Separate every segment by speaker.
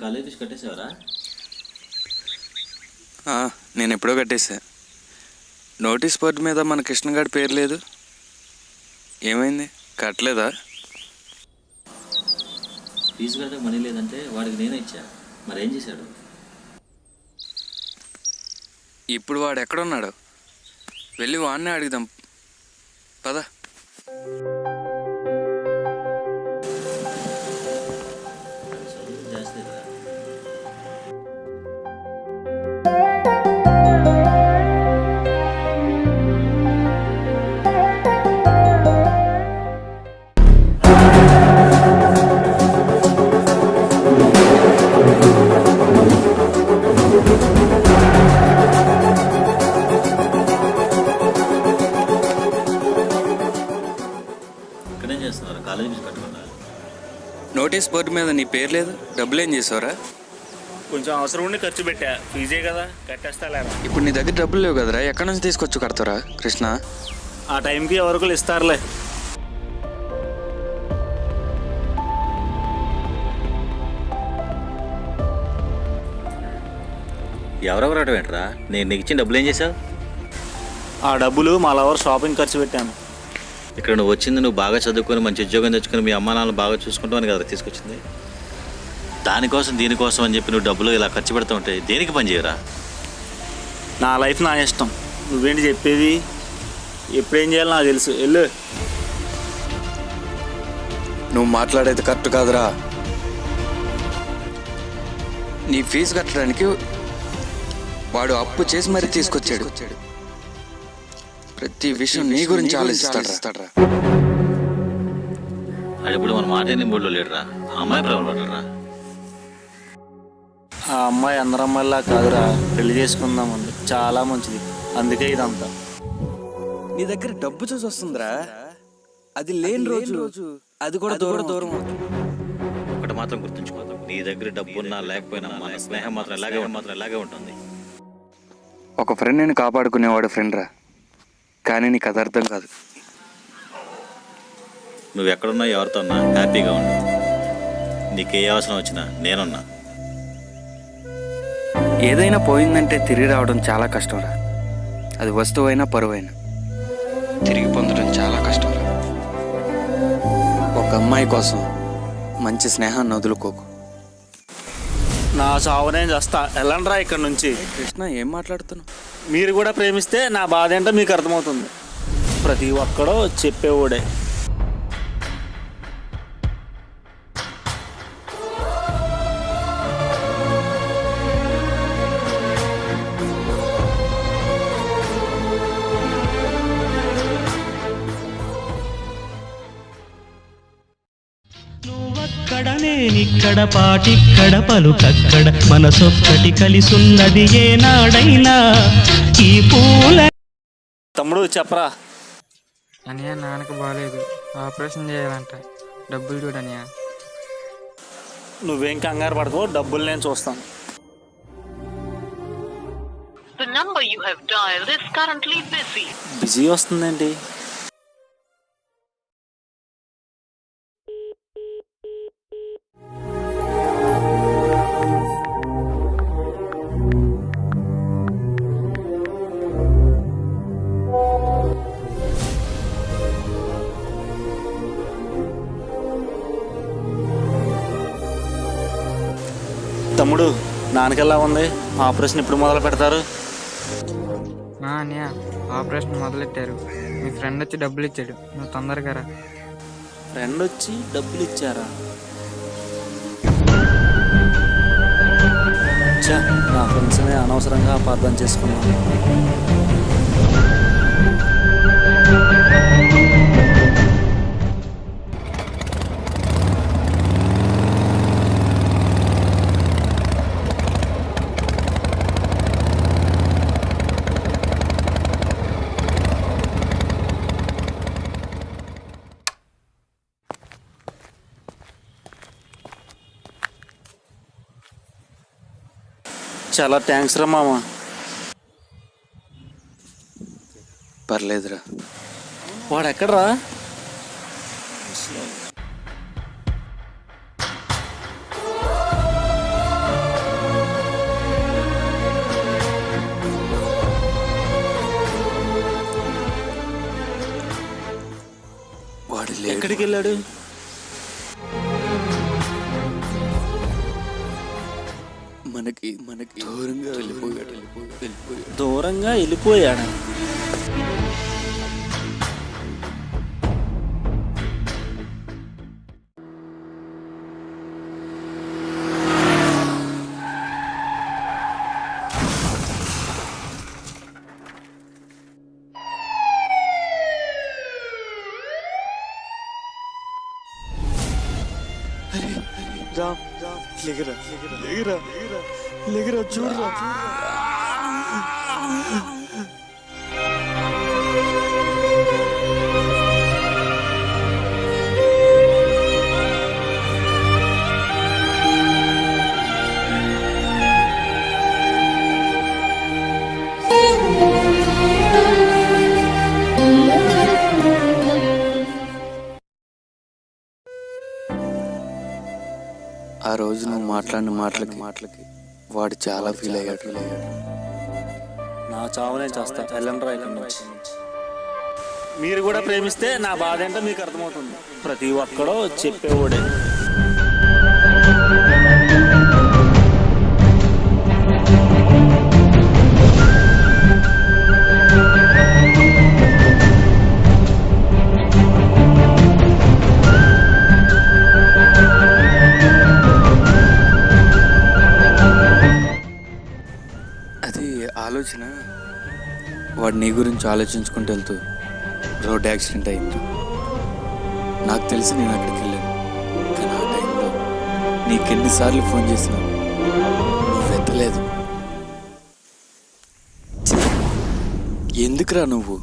Speaker 1: College fee కట్టేసావరా?
Speaker 2: నేను ఎప్పుడో కట్టేసా. Notice board మీద మన కృష్ణగాడి పేరు లేదు. ఏమైంది, కట్టలేదా?
Speaker 1: ఫీజు కట్టే మనీ లేదంటే వాడికి నేనే ఇచ్చా, మరేం చేశాడు?
Speaker 2: ఇప్పుడు వాడు ఎక్కడున్నాడు? వెళ్ళి వాడినే అడుగుదాం పద.
Speaker 1: ఇక్కడేం చేస్తున్నారు? కాలేజ్ ఫీజు కట్టకుండా?
Speaker 2: నోటీస్ బోర్డు మీద నీ పేరు లేదు, డబ్బులు ఏం చేసావురా?
Speaker 3: కొంచెం అవసరం ఉండి ఖర్చు పెట్టా, ఫీజే కదా కట్టేస్తా లేరా.
Speaker 2: ఇప్పుడు నీ దగ్గర డబ్బులు లేవు కదరా, ఎక్కడి నుంచి తీసుకొచ్చి కడతారా కృష్ణ?
Speaker 3: ఆ టైంకి ఎవరికలు ఇస్తారులే.
Speaker 1: ఎవరెవరు అటు ఏంట్రా? నేను నీకు ఇచ్చిన డబ్బులు ఏం చేసావు?
Speaker 3: ఆ డబ్బులు మా లవర్ షాపింగ్ ఖర్చు పెట్టాను.
Speaker 1: ఇక్కడ నువ్వు వచ్చింది నువ్వు బాగా చదువుకొని మంచి ఉద్యోగం తెచ్చుకొని మీ అమ్మా నాన్నలు బాగా చూసుకుంటావు కదా తీసుకొచ్చింది. దానికోసం దీనికోసం అని చెప్పి నువ్వు డబ్బులు ఇలా ఖర్చు పెడతా ఉంటే దేనికి పని చేయరా?
Speaker 3: నా లైఫ్ నా ఇష్టం, నువ్వేంటి చెప్పేది? ఎప్పుడేం చేయాలో నాకు తెలుసు, వెళ్ళు.
Speaker 2: నువ్వు మాట్లాడేది కరెక్ట్ కాదురా. నీ ఫీజు కట్టడానికి వాడు అప్పు చేసి మరీ తీసుకొచ్చాడు. ప్రతి విషయం నీ గురించి ఆలోచిస్తాడు.
Speaker 1: ఇప్పుడు మన మాట ఎన్ని బోర్డులో లేడురా, అమ్మాయి ప్రాబ్లం.
Speaker 3: ఆ అమ్మాయి అందరమ్మాయిలా కాదురా, పెళ్లి చేసుకుందామంది, చాలా మంచిది, అందుకే ఇదంతా.
Speaker 2: నీ దగ్గర డబ్బు చూసి వస్తుందిరా, అది లేని రోజు అది కూడా దూరం.
Speaker 1: ఒకటి మాత్రం గుర్తుంచుకోదు, నీ దగ్గర డబ్బు ఉన్నా లేకపోయినా మన స్నేహం మాత్రం ఇలాగే ఉంటుంది.
Speaker 2: ఒక ఫ్రెండ్ నేను కాపాడుకునేవాడు ఫ్రెండ్ రా, కానీ నీకు అది అర్థం కాదు.
Speaker 1: నువ్వు ఎక్కడున్నా ఎవరితో ఉన్నా హ్యాపీగా ఉండు. నీకే అవసరం వచ్చినా నేనున్నా.
Speaker 2: ఏదైనా పోయిందంటే తిరిగి రావడం చాలా కష్టం రా. అది వస్తువైనా పరువైనా తిరిగి పొందడం చాలా కష్టం రా. ఒక అమ్మాయి కోసం మంచి స్నేహాన్ని వదులుకోకు.
Speaker 3: నా చావునే చేస్తా, వెళ్ళండి రా ఇక్కడ నుంచి.
Speaker 2: కృష్ణ, ఏం మాట్లాడుతున్నావు?
Speaker 3: మీరు కూడా ప్రేమిస్తే నా బాధ ఏంటో మీకు అర్థమవుతుంది. ప్రతి ఒక్కడో చెప్పేవాడే.
Speaker 4: నువ్వక్కడ నేనిక్కడ పాటిక్కడ పలుకక్కడ మనసొక్కటి కలిసున్నది ఏనాడైనా ఈ పూల.
Speaker 3: తమ్ముడు చెప్పరా.
Speaker 5: అనియా నాన్నకు బాగాలేదు, ఆపరేషన్ చేయాలంట, డబ్బులు చూడనియా.
Speaker 3: నువ్వేం కంగారు పడతావు, డబ్బులు నేను చూస్తాను.
Speaker 6: The number you have dialed is currently busy.
Speaker 3: Busy వస్తుందేంటి? తమ్ముడు, నాన్నకెలా ఉంది? ఆపరేషన్ ఎప్పుడు మొదలు పెడతారు?
Speaker 5: అనియా ఆపరేషన్ మొదలెట్టారు, మీ ఫ్రెండ్ వచ్చి డబ్బులు ఇచ్చాడు, నువ్వు తొందరగా రా.
Speaker 3: ఫ్రెండ్ వచ్చి డబ్బులు ఇచ్చారా? నా ఫ్రెండ్స్ని అనవసరంగా అపార్థం చేసుకున్నాను. చాలా థ్యాంక్స్ రా మామ.
Speaker 2: పర్లేదురా.
Speaker 3: వాడు ఎక్కడరా? ఎక్కడికి వెళ్ళాడు?
Speaker 2: మనకి దూరంగా వెళ్ళిపోయాడు.
Speaker 3: దూరంగా వెళ్ళిపోయాడు. రామ్ లేగరా చూడరా.
Speaker 2: ఆ రోజు నువ్వు మాట్లాడిన మాటలకి వాడు చాలా ఫీల్ అయ్యాడు.
Speaker 3: నా చావునే చేస్తా, వెళ్ళండి ఇక్కడి నుంచి. మీరు కూడా ప్రేమిస్తే నా బాధ ఏంటో మీకు అర్థమవుతుంది. ప్రతి ఒక్కడో చెప్పేవాడే.
Speaker 2: అది ఆలోచన. వాడు నీ గురించి ఆలోచించుకుంటూ వెళ్తూ రోడ్ యాక్సిడెంట్ అయింది. నాకు తెలిసి నేను అక్కడికి వెళ్ళాను, కానీ ఆ టైంలో నీకెన్నిసార్లు ఫోన్ చేసినా నువ్వు ఎత్తలేదు. ఎందుకురా నువ్వు?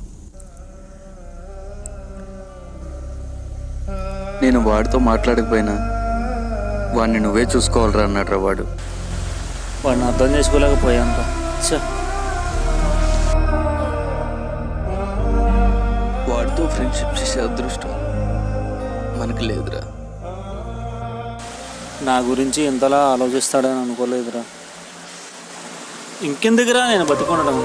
Speaker 2: నేను వాడితో మాట్లాడకపోయినా వాడిని నువ్వే చూసుకోవాలరా అన్నాడు వాడు.
Speaker 3: వాడిని అర్థం చేసుకోలేకపోయాను.
Speaker 2: వాడితో ఫ్రెండ్షిప్ చేసే అదృష్టం మనకు లేదురా.
Speaker 3: నా గురించి ఇంతలా ఆలోచిస్తాడని అనుకోలేదురా. ఇంకెందుకురా నేను బతికొనడం.